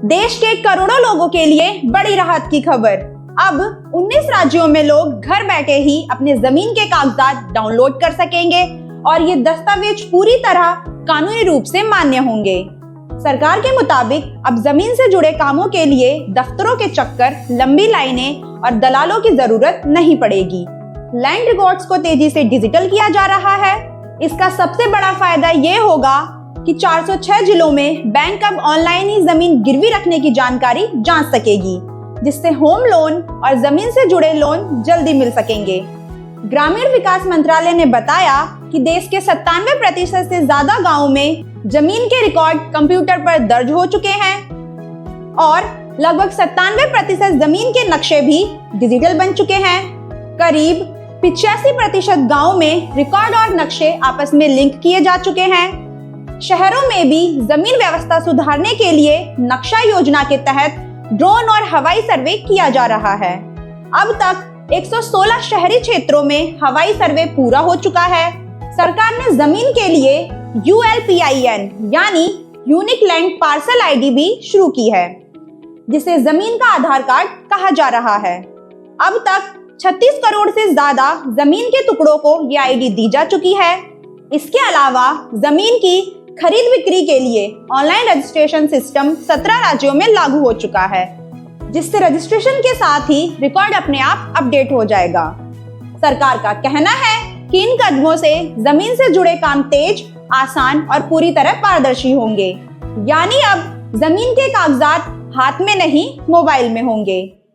देश के करोड़ों लोगों के लिए बड़ी राहत की खबर। अब 19 राज्यों में लोग घर बैठे ही अपने जमीन के कागजात डाउनलोड कर सकेंगे और ये दस्तावेज पूरी तरह कानूनी रूप से मान्य होंगे। सरकार के मुताबिक अब जमीन से जुड़े कामों के लिए दफ्तरों के चक्कर, लंबी लाइनें और दलालों की जरूरत नहीं पड़ेगी। लैंड रिकॉर्ड्स को तेजी से डिजिटल किया जा रहा है। इसका सबसे बड़ा फायदा ये होगा कि 406 जिलों में बैंक अब ऑनलाइन ही जमीन गिरवी रखने की जानकारी जांच सकेगी, जिससे होम लोन और जमीन से जुड़े लोन जल्दी मिल सकेंगे। ग्रामीण विकास मंत्रालय ने बताया कि देश के 97% से ज्यादा गांवों में जमीन के रिकॉर्ड कंप्यूटर पर दर्ज हो चुके हैं और लगभग 97% जमीन के नक्शे भी डिजिटल बन चुके हैं। करीब 85% गांवों में रिकॉर्ड और नक्शे आपस में लिंक किए जा चुके हैं। शहरों में भी जमीन व्यवस्था सुधारने के लिए नक्शा योजना के तहत ड्रोन और हवाई सर्वे किया जा रहा है। अब तक 116 शहरी क्षेत्रों में हवाई सर्वे पूरा हो चुका है। सरकार ने जमीन के लिए ULPIN यानी यूनिक लैंड पार्सल ID भी शुरू की है, जिसे जमीन का आधार कार्ड कहा जा रहा है। अब तक 36 करोड़ से ज्यादा जमीन के टुकड़ों को ये ID दी जा चुकी है। इसके अलावा जमीन की खरीद बिक्री के लिए ऑनलाइन रजिस्ट्रेशन सिस्टम 17 राज्यों में लागू हो चुका है, जिससे रजिस्ट्रेशन के साथ ही रिकॉर्ड अपने आप अपडेट हो जाएगा। सरकार का कहना है कि इन कदमों से जमीन से जुड़े काम तेज, आसान और पूरी तरह पारदर्शी होंगे। यानी अब जमीन के कागजात हाथ में नहीं, मोबाइल में होंगे।